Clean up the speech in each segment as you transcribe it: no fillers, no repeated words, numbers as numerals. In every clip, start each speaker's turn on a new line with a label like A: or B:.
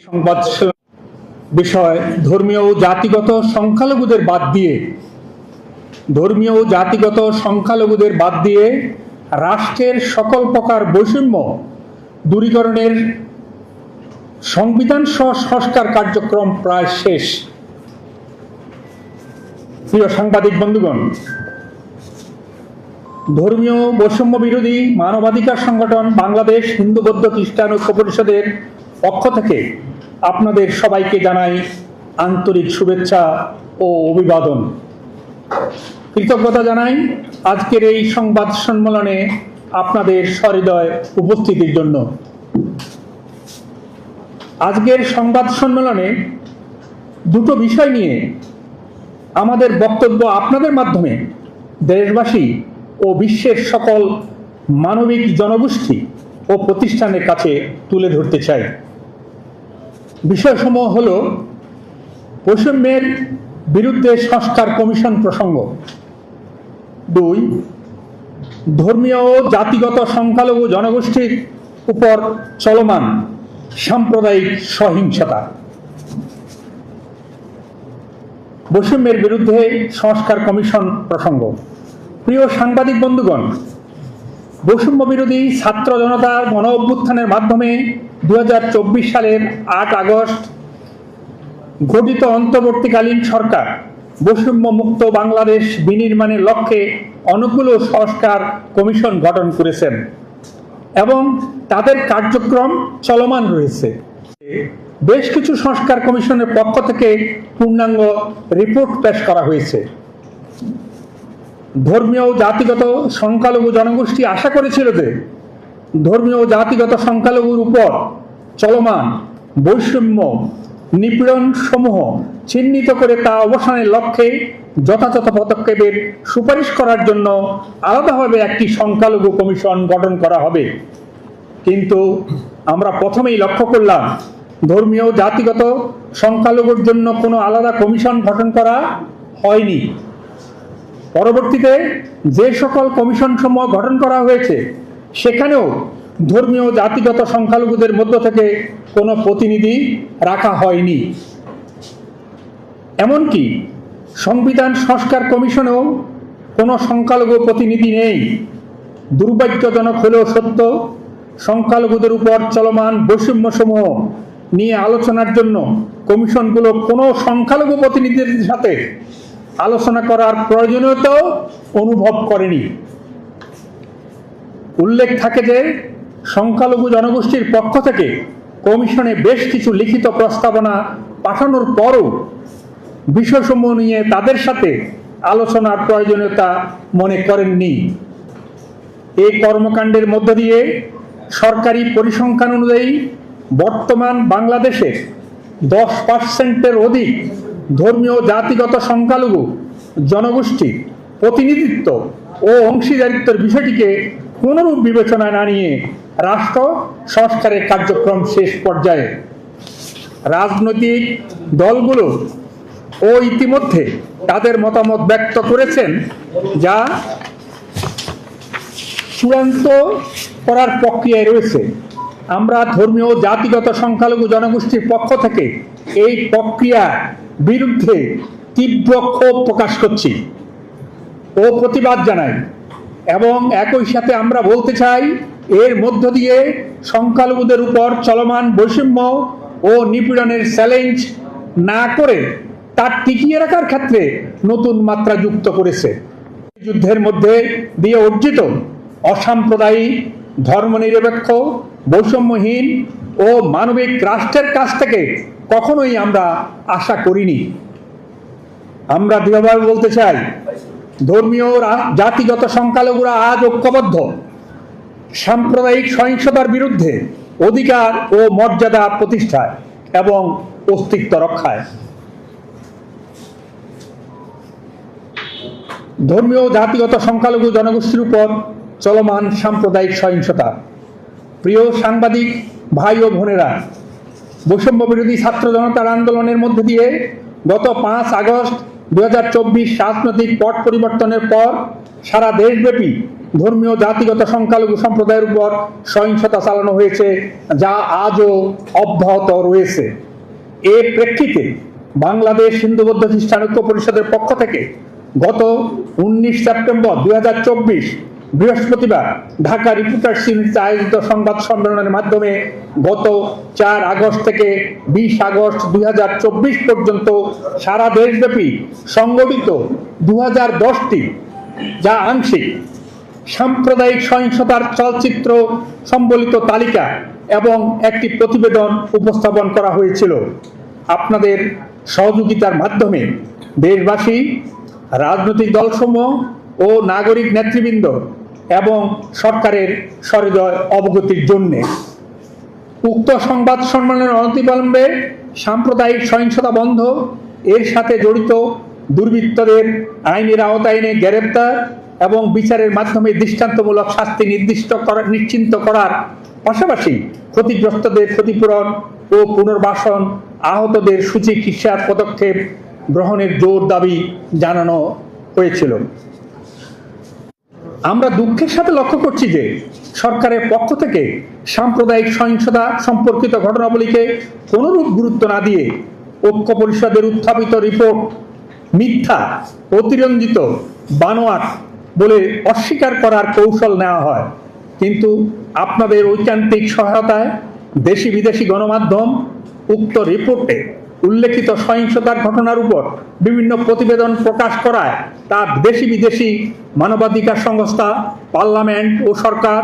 A: সংবাদ বিষয় ধর্মীয় ও জাতিগত সংখ্যালঘুদের বাদ দিয়ে রাষ্ট্রের সকল প্রকার বৈষম্য দূরীকরণের সংবিধান সংস্কার কার্যক্রম প্রায় শেষ। প্রিয় সাংবাদিক বন্ধুগণ, ধর্মীয় বৈষম্য বিরোধী মানবাধিকার সংগঠন বাংলাদেশ হিন্দু বৌদ্ধ খ্রিস্টান ঐক্য পরিষদের পক্ষ থেকে আপনাদের সবাইকে জানাই আন্তরিক শুভেচ্ছা ও অভিবাদন। কৃতজ্ঞতা জানাই আজকের এই সংবাদ সম্মেলনে আপনাদের সহৃদয় উপস্থিতির জন্য। আজকের সংবাদ সম্মেলনে দুটো বিষয় নিয়ে আমাদের বক্তব্য আপনাদের মাধ্যমে দেশবাসী ও বিশ্বের সকল মানবিক জনগোষ্ঠী ও প্রতিষ্ঠানের কাছে তুলে ধরতে চাই। বিষয়সমূহ হল বৈষম্যের বিরুদ্ধে সংস্কার কমিশন প্রসঙ্গ, 2 ধর্মীয় ও জাতিগত সংখ্যালঘু জনগোষ্ঠীর উপর চলমান সাম্প্রদায়িক সহিংসতা। বৈষম্যের বিরুদ্ধে সংস্কার কমিশন প্রসঙ্গ। প্রিয় সাংবাদিক বন্ধুগণ, বৈষম্য বিরোধী ছাত্র জনতার গণ অভ্যুত্থানের মাধ্যমে 2024 সালের 8 আগস্ট গঠিত অন্তর্বর্তীকালীন সরকার বৈষম্য মুক্ত বাংলাদেশ বিনির্মাণের লক্ষ্যে অনেকগুলো সংস্কার কমিশন গঠন করেছেন এবং তাদের কার্যক্রম চলমান রয়েছে। বেশ কিছু সংস্কার কমিশনের পক্ষ থেকে পূর্ণাঙ্গ রিপোর্ট পেশ করা হয়েছে। ধর্মীয় ও জাতিগত সংখ্যালঘু জনগোষ্ঠী আশা করেছিল যে ধর্মীয় ও জাতিগত সংখ্যালঘুর উপর চলমান বৈষম্য নিপীড়ন সমূহ চিহ্নিত করে তা অবসানের লক্ষ্যে যথাযথ পদক্ষেপের সুপারিশ করার জন্য আলাদাভাবে একটি সংখ্যালঘু কমিশন গঠন করা হবে। কিন্তু আমরা প্রথমেই লক্ষ্য করলাম ধর্মীয় ও জাতিগত সংখ্যালঘুর জন্য কোনো আলাদা কমিশন গঠন করা হয়নি। পরবর্তীতে যে সকল কমিশন সমূহ গঠন করা হয়েছে সেখানেও ধর্মীয় ও জাতিগত সংখ্যালঘুদের মধ্য থেকে কোনো প্রতিনিধি রাখা হয়নি। এমনকি সংবিধান সংস্কার কমিশনেও কোনো সংখ্যালঘু প্রতিনিধি নেই। দুর্ভাগ্যজনক হলেও সত্য, সংখ্যালঘুদের উপর চলমান বৈষম্যসমূহ নিয়ে আলোচনার জন্য কমিশনগুলো কোনো সংখ্যালঘু প্রতিনিধিদের সাথে আলোচনা করার প্রয়োজনীয়তাও অনুভব করেনি। উল্লেখ থাকে যে সংখ্যালঘু জনগোষ্ঠীর পক্ষ থেকে কমিশনে বেশ কিছু লিখিত প্রস্তাবনা পাঠানোর পরও বিষয়সমূহ নিয়ে তাদের সাথে আলোচনার প্রয়োজনীয়তা মনে করেননি। এই কর্মকাণ্ডের মধ্য দিয়ে সরকারি পরিসংখ্যান অনুযায়ী বর্তমান বাংলাদেশের 10%-এর অধিক ধর্মীয় জাতিগত সংখ্যালঘু জনগোষ্ঠী প্রতিনিধিত্ব ও অংশীদারিত্বের বিষয়টিকে কোনরূপ বিবেচনায় না নিয়ে রাষ্ট্র সংস্কারের কার্যক্রম শেষ পর্যায়ে। রাজনৈতিক দলগুলো ও ইতিমধ্যে তাদের মতামত ব্যক্ত করেছেন, যা চূড়ান্ত করার প্রক্রিয়ায় রয়েছে। আমরা ধর্মীয় জাতিগত সংখ্যালঘু জনগোষ্ঠীর পক্ষ থেকে এই প্রক্রিয়ার বিরুদ্ধে তীব্র ক্ষোভ প্রকাশ করছি ও প্রতিবাদ জানাই এবং একই সাথে আমরা বলতে চাই এর মধ্য দিয়ে সংখ্যালঘুদের উপর চলমান বৈষম্য ও নিপীড়নের চ্যালেঞ্জ না করে তা টিকিয়ে রাখার ক্ষেত্রে নতুন মাত্রা যুক্ত করেছে। যুদ্ধের মধ্যে দিয়ে অর্জিত অসাম্প্রদায়িক ধর্মনিরপেক্ষ বৈষম্যহীন ও মানবিক রাষ্ট্রের কাছ থেকে কখনোই আমরা আশা করিনি। আমরা দৃঢ়ভাবে বলতে চাই ধর্মীয় জাতিগত সংখ্যালঘুরা আজ ঐক্যবদ্ধ সাম্প্রদায়িক সহিংসতার বিরুদ্ধে অধিকার ও মর্যাদা প্রতিষ্ঠায় এবং অস্তিত্ব রক্ষায়। ধর্মীয় জাতিগত সংখ্যালঘু জনগোষ্ঠীর উপর চলমান সাম্প্রদায়িক সহিংসতা। প্রিয় সাংবাদিক ভাই ও বোনেরা, বৈষম্য বিরোধী ছাত্র জনতার আন্দোলনের মধ্যে দিয়ে গত 5 আগস্ট 2024 রাজনৈতিক পট পরিবর্তনের পর সারা দেশব্যাপী ধর্মীয় জাতিগত সংখ্যালঘু সম্প্রদায়ের উপর সহিংসতা চালানো হয়েছে, যা আজও অব্যাহত রয়েছে। এর প্রেক্ষিতে বাংলাদেশ হিন্দু বৌদ্ধ খ্রিস্টান ঐক্য পরিষদের পক্ষ থেকে গত 19 সেপ্টেম্বর 2024 বৃহস্পতিবার ঢাকা রিপোর্টার্স ইউনিটিতে আয়োজিত সংবাদ সম্মেলনের মাধ্যমে গত 4 আগস্ট থেকে 20 আগস্ট 2024 পর্যন্ত সারা দেশব্যাপী সংগঠিত 2010টি, যা আংশিক, সাম্প্রদায়িক সহিংসতার চলচ্চিত্র সম্বলিত তালিকা এবং একটি প্রতিবেদন উপস্থাপন করা হয়েছিল। আপনাদের সহযোগিতার মাধ্যমে দেশবাসী, রাজনৈতিক দলসমূহ ও নাগরিক নেতৃবৃন্দ এবং সরকারের সহৃদয় অবগতির জন্য উক্ত সংবাদ সম্মেলনের অনতিবিলম্বে সাম্প্রদায়িক সহিংসতা বন্ধ, এর সাথে জড়িত দুর্বৃত্তদের আইনের আওতায় এনে গ্রেপ্তার এবং বিচারের মাধ্যমে দৃষ্টান্তমূলক শাস্তি নিশ্চিত করার পাশাপাশি ক্ষতিগ্রস্তদের ক্ষতিপূরণ ও পুনর্বাসন, আহতদের সুচিকিৎসার পদক্ষেপ গ্রহণের জোর দাবি জানানো হয়েছিল। আমরা দুঃখের সাথে লক্ষ্য করছি যে সরকারের পক্ষ থেকে সাম্প্রদায়িক সহিংসতা সম্পর্কিত ঘটনাবলীকে কোনরূপ গুরুত্ব না দিয়ে ঐক্য পরিষদের উত্থাপিত রিপোর্ট মিথ্যা, অতিরঞ্জিত, বানোয়াট বলে অস্বীকার করার কৌশল নেওয়া হয়। কিন্তু আপনাদের ঐকান্তিক সহায়তায় দেশি বিদেশি গণমাধ্যম উক্ত রিপোর্টে উল্লেখিত সহিংসতার ঘটনার উপর বিভিন্ন প্রতিবেদন প্রকাশ করায় তা দেশি বিদেশি মানবাধিকার সংস্থা, পার্লামেন্ট ও সরকার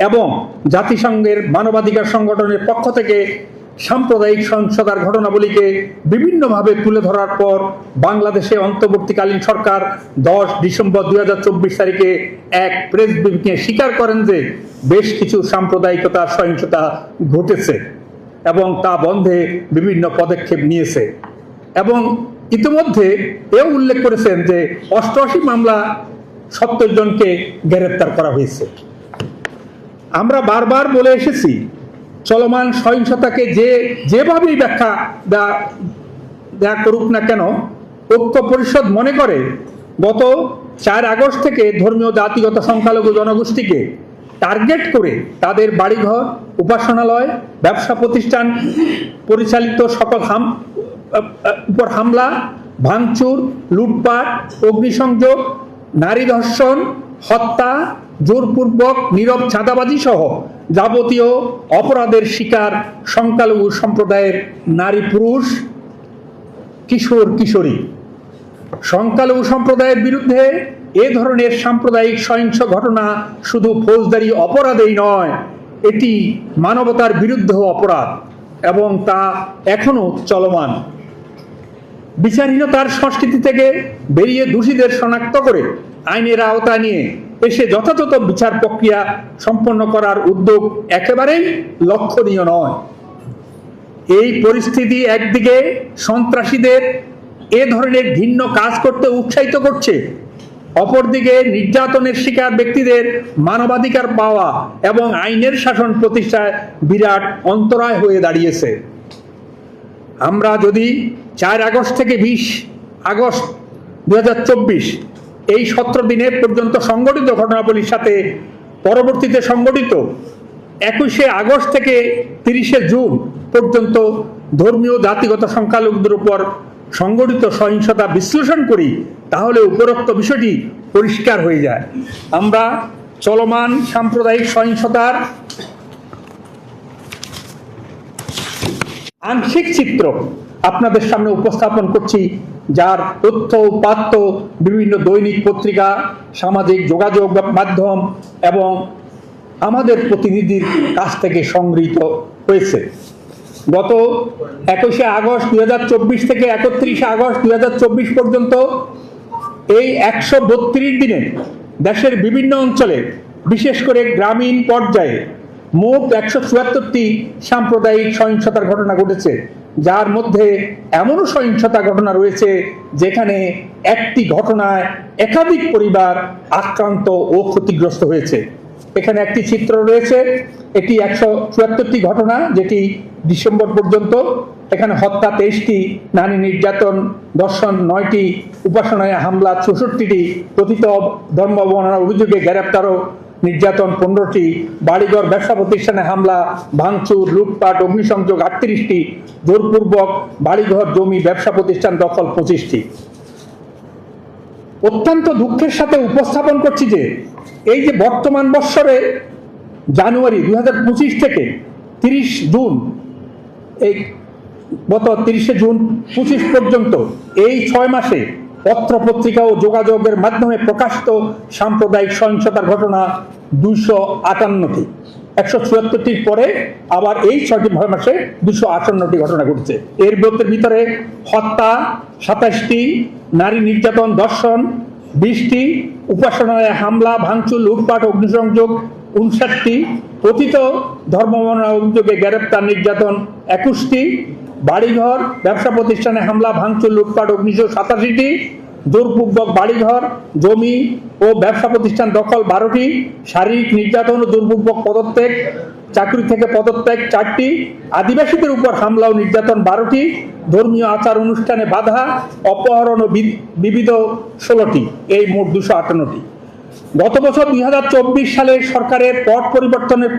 A: এবং জাতিসংঘের মানবাধিকার সংগঠনের পক্ষ থেকে সাম্প্রদায়িক সহিংসতার ঘটনাবলীকে বিভিন্নভাবে তুলে ধরার পর বাংলাদেশে অন্তর্বর্তীকালীন সরকার 10 ডিসেম্বর 2024 তারিখে এক প্রেস ব্রিফিংয়ে স্বীকার করেন যে বেশ কিছু সাম্প্রদায়িকতার সহিংসতা ঘটেছে এবং তা বন্ধে বিভিন্ন পদক্ষেপ নিয়েছে, এবং ইতিমধ্যে এও উল্লেখ করেছেন যে 88 মামলা 70 জনকে গ্রেপ্তার করা হয়েছে। আমরা বারবার বলে এসেছি, চলমান সহিংসতাকে যেভাবেই ব্যাখ্যা দেয়া করুক না কেন, ঐক্য পরিষদ মনে করে গত 4 আগস্ট থেকে ধর্মীয় জাতিগত সংখ্যালঘু জনগোষ্ঠীকে টার্গেট করে তাদের বাড়িঘর, উপাসনালয়, ব্যবসা প্রতিষ্ঠান পরিচালিত সকল উপর হামলা, ভাঙচুর, লুটপাট, অগ্নিসংযোগ, নারী ধর্ষণ, হত্যা, জোরপূর্বক নীরব চাঁদাবাজি সহ যাবতীয় অপরাধের শিকার সংখ্যালঘু সম্প্রদায়ের নারী, পুরুষ, কিশোর, কিশোরী। সংখ্যালঘু সম্প্রদায়ের বিরুদ্ধে এ ধরনের সাম্প্রদায়িক সহিংস ঘটনা শুধু ফৌজদারি অপরাধেই নয়, এটি মানবতার বিরুদ্ধেও অপরাধ এবং তা এখনো চলমান। বিচারহীনতার সংস্কৃতি থেকে বেরিয়ে দোষীদের শনাক্ত করে আইনের আওতায় নিয়ে এসে যথাযথ বিচার প্রক্রিয়া সম্পন্ন করার উদ্যোগ একেবারেই লক্ষণীয় নয়। এই পরিস্থিতি একদিকে সন্ত্রাসীদের এ ধরনের ঘৃণ্য কাজ করতে উৎসাহিত করছে, অপরদিকে নির্যাতনের শিকার ব্যক্তিদের মানবাধিকার পাওয়া এবং আইনের শাসন প্রতিষ্ঠায় বিরাট অন্তরায় হয়ে দাঁড়িয়েছে। আমরা যদি 4 আগস্ট থেকে 20 আগস্ট 2024 এই 17 দিনের পর্যন্ত সংগঠিত ঘটনাবলীর সাথে পরবর্তীতে সংগঠিত 21শে আগস্ট থেকে 30শে জুন পর্যন্ত ধর্মীয় জাতিগত সংখ্যালঘুদের উপর সংগঠিত সহিংসতা বিশ্লেষণ করি, তাহলে উপরোক্ত বিষয়টি পরিষ্কার হয়ে যায়। আমরা চলমান সাম্প্রদায়িক সহিংসতার আংশিক চিত্র আপনাদের সামনে উপস্থাপন করছি, যার তথ্য উপাত্ত বিভিন্ন দৈনিক পত্রিকা, সামাজিক যোগাযোগ মাধ্যম এবং আমাদের প্রতিনিধির কাছ থেকে সংগৃহীত হয়েছে। গত 21শে আগস্ট 2024 থেকে 31শে আগস্ট 2024 পর্যন্ত এই 132 দিনে দেশের বিভিন্ন অঞ্চলে, বিশেষ করে গ্রামীণ পর্যায়ে মোট 174টি সাম্প্রদায়িক সহিংসতার ঘটনা ঘটেছে, যার মধ্যে এমনও সহিংসতা ঘটনা রয়েছে যেখানে একটি ঘটনায় একাধিক পরিবার আক্রান্ত ও ক্ষতিগ্রস্ত হয়েছে। এখানে একটি চিত্র রয়েছে। এটি 174টি ঘটনা, যেটি ডিসেম্বর পর্যন্ত। এখানে হত্যা 23টি, নারী নির্যাতন, ধর্ষণ 9টি, উপাসনায় হামলা 64টি, কথিত ধর্ম অবমাননার অভিযোগে গ্রেপ্তার ও নির্যাতন 15টি, বাড়িঘর ব্যবসা প্রতিষ্ঠানে হামলা, ভাঙচুর, লুটপাট, অগ্নিসংযোগ 38টি, জোরপূর্বক বাড়িঘর, জমি, ব্যবসা প্রতিষ্ঠান দখল 25টি। অত্যন্ত দুঃখের সাথে উপস্থাপন করছি যে এই যে বর্তমান বৎসরে জানুয়ারি 2025 থেকে 30 জুন, এই গত 30 জুন 25 পর্যন্ত এই 6 মাসে পত্র পত্রিকা ও যোগাযোগের মাধ্যমে প্রকাশিত সাম্প্রদায়িক সহিংসতার ঘটনা 258টি। 174টির পরে আবার এই 6 মাসে 258টি ঘটনা ঘটেছে। এর ভিতরে হত্যা 27টি, নারী নির্যাতন, ধর্ষণ 20টি, উপাসনায় হামলা, ভাঙচুর, লুটপাট, অগ্নিসংযোগ 59টি, কথিত ধর্ম অবমাননার অভিযোগে গ্রেপ্তার, নির্যাতন 21টি, বাড়িঘর, ব্যবসা প্রতিষ্ঠানে হামলা, ভাঙচুর, লুটপাট, 1987টি, জোরপূর্বক বাড়িঘর, জমি ও ব্যবসা প্রতিষ্ঠান দখল 12টি, শারীরিক নির্যাতন ও জোরপূর্বক পদত্যাগ, চাকরি থেকে পদত্যাগ 4টি, আদিবাসীদের উপর হামলা ও নির্যাতন 12টি, ধর্মীয় আচার অনুষ্ঠানে বাধা, অপহরণ ও বিবিধ 16টি, এই মোট 258টি। গত বছর 2024 সালে সরকারের পট পরিবর্তনের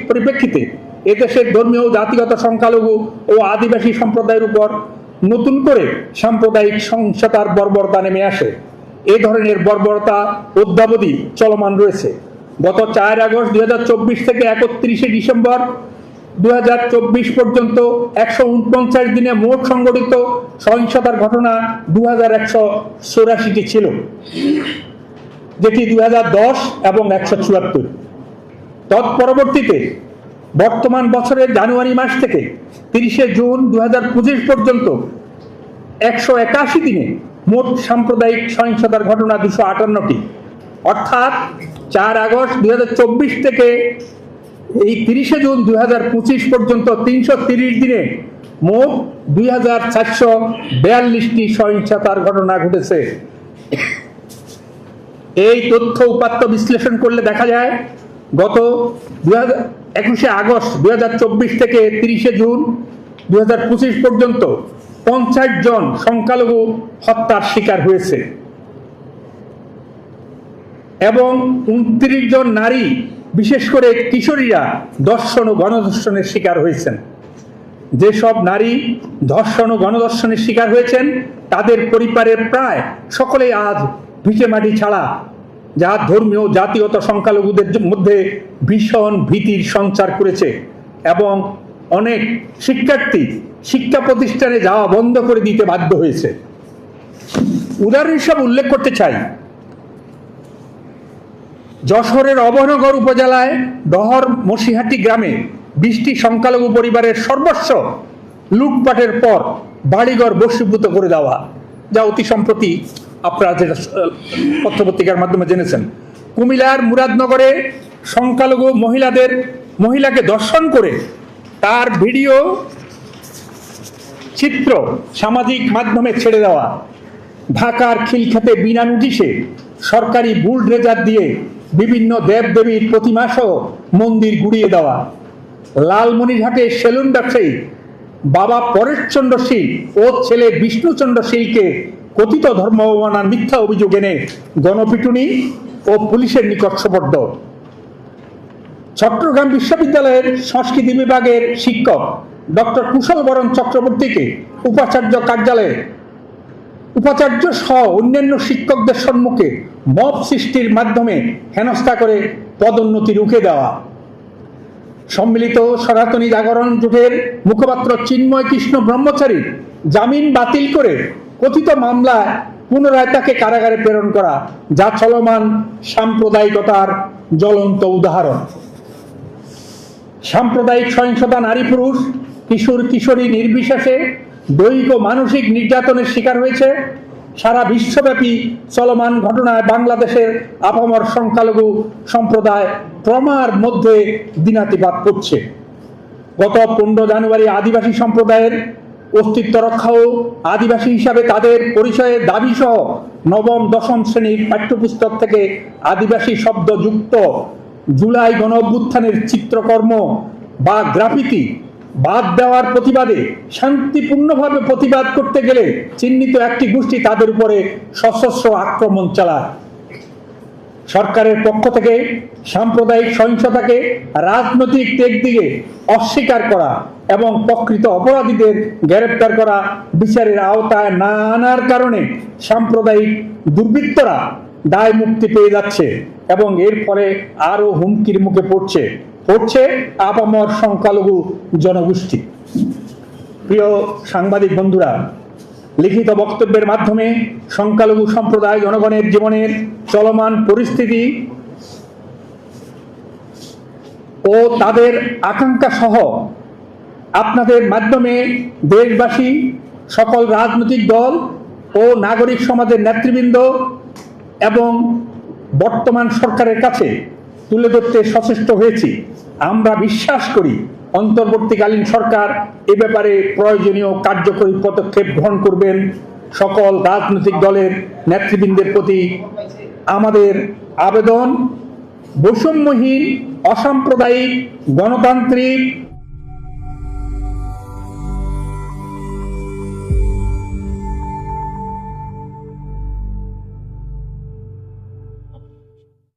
A: পরিপ্রেক্ষিতে এদেশের ধর্মীয় জাতিগত সংখ্যালঘু ও আদিবাসী সম্প্রদায়ের উপর নতুন করে সাম্প্রদায়িক সহিংসতার বর্বরতা নেমে আসে। এ ধরনের বর্বরতা অদ্যাবধি চলমান রয়েছে। গত 4 আগস্ট 2024 থেকে 31 ডিসেম্বর 2024 পর্যন্ত 149 দিনে মোট সংঘটিত সহিংসতার ঘটনা 2184টি ছিল, যেটি 2010 এবং 174। তৎপরবর্তীতে বর্তমান বছরের জানুয়ারি মাস থেকে 30 জুন 2025 পর্যন্ত 181 দিনে মোট সাম্প্রদায়িক সহিংসতার ঘটনা 258টি। অর্থাৎ 4 আগস্ট 2024 থেকে এই 30 জুন 2025 পর্যন্ত 330 দিনে মোট 2442টি সহিংসতার ঘটনা ঘটেছে। এই তথ্য উপাত্ত বিশ্লেষণ করলে দেখা যায় গত 21 আগস্ট 2024 থেকে 30 জুন 2025 পর্যন্ত 50 জন সংখ্যালঘু হত্যার শিকার হয়েছে এবং 29 জন নারী, বিশেষ করে কিশোরীরা ধর্ষণ ও গণধর্ষণের শিকার হয়েছেন। যেসব নারী ধর্ষণ ও গণধর্ষণের শিকার হয়েছেন তাদের পরিবারের প্রায় সকলেই আজ ভিটেমাটি ছাড়া, যা ধর্মীয় জাতিগত সংখ্যালঘুদের মধ্যে ভীষণ ভীতির সঞ্চার করেছে এবং অনেক শিক্ষার্থী শিক্ষা প্রতিষ্ঠানে যাওয়া বন্ধ করে দিতে বাধ্য হয়েছে। উদাহরণ হিসাবে উল্লেখ করতে চাই, যশোরের অভয়নগর উপজেলায় ডহর মসিহাটি গ্রামে 20টি সংখ্যালঘু পরিবারের সর্বস্ব লুটপাটের পর বাড়িঘর বশীভূত করে দেওয়া, যা অতি সম্প্রতি আপনারা যেটা পত্রপত্রিকার মাধ্যমে জেনেছেন। কুমিল্লার মুরাদনগরে সংখ্যালঘু মহিলাকে ধর্ষণ করে তার ভিডিও চিত্র সামাজিক মাধ্যমে ছেড়ে দেওয়া। ঢাকার খিলক্ষেতে বিনা নোটিশে সরকারি বুলডোজার দিয়ে বিভিন্ন দেবদেবীর প্রতিমা সহ মন্দির গুড়িয়ে দেওয়া। লালমনিরহাটে সেলুন ব্যবসায়ী বাবা পরেশচন্দ্র শীল ও ছেলে বিষ্ণুচন্দ্র শীলকে কথিত ধর্ম অবমাননার মিথ্যা অভিযোগ এনে গণপিটুনি ও পুলিশের নিকট সোপর্দ। চট্টগ্রাম বিশ্ববিদ্যালয়ের সংস্কৃতি বিভাগের শিক্ষক ডক্টর কুশল বরণ চক্রবর্তীকে উপাচার্য সহ অন্যান্য শিক্ষকদের সম্মুখে মব সৃষ্টির মাধ্যমে হেনস্থা করে পদোন্নতি রুখে দেওয়া। সম্মিলিত সনাতনী জাগরণ জোটের মুখপাত্র চিন্ময় কৃষ্ণ ব্রহ্মচারী জামিন বাতিল করে কথিত মামলায় পুনরায় তাকে কারাগারে প্রেরণ করা, যা চলমান সাম্প্রদায়িকতার জ্বলন্ত উদাহরণ। সাম্প্রদায়িক সহিংসতা নারী পুরুষ, কিশোর কিশোরী নির্বিশেষে দৈহিক ও মানসিক নির্যাতনের শিকার হয়েছে। সারা বিশ্বব্যাপী চলমান ঘটনায় বাংলাদেশের আপামর সংখ্যালঘু সম্প্রদায় ট্রমার মধ্যে দিনাতিপাত করছে। গত 15 জানুয়ারি আদিবাসী সম্প্রদায়ের অস্তিত্ব রক্ষা ও আদিবাসী হিসাবে তাদের পরিচয়ের দাবি সহ নবম দশম শ্রেণীর পাঠ্যপুস্তক থেকে আদিবাসী শব্দ যুক্ত জুলাই গণ অভ্যুত্থানের চিত্রকর্ম বা গ্রাফিতি বাদ দেওয়ার প্রতিবাদে শান্তিপূর্ণভাবে প্রতিবাদ করতে গেলে চিহ্নিত একটি গোষ্ঠী তাদের উপরে সশস্ত্র আক্রমণ চালায়। সরকারের পক্ষ থেকে সাম্প্রদায়িক সহিংসতাকে রাজনৈতিক দিক দিয়ে অস্বীকার করা এবং প্রকৃত অপরাধীদের গ্রেপ্তার করা বিচারের আওতায় না আনার কারণে সাম্প্রদায়িক দুর্বৃত্তরা দায় মুক্তি পেয়ে যাচ্ছে এবং এর ফলে আরো হুমকির মুখে পড়ছে আপামর সংখ্যালঘু জনগোষ্ঠী। প্রিয় সাংবাদিক বন্ধুরা, লিখিত বক্তব্যের মাধ্যমে সংখ্যালঘু সম্প্রদায় জনগণের জীবনের চলমান পরিস্থিতি ও তাদের আকাঙ্ক্ষা সহ আপনাদের মাধ্যমে দেশবাসী, সকল রাজনৈতিক দল ও নাগরিক সমাজের নেতৃবৃন্দ এবং বর্তমান সরকারের কাছে তুলে ধরতে সচেষ্ট হয়েছি। আমরা বিশ্বাস করি অন্তর্বর্তীকালীন সরকার এ ব্যাপারে প্রয়োজনীয় কার্যকরী পদক্ষেপ গ্রহণ করবেন। সকল রাজনৈতিক দলের নেতৃবৃন্দের প্রতি আমাদের আবেদন, বৈষম্যহীন, অসাম্প্রদায়িক, গণতান্ত্রিক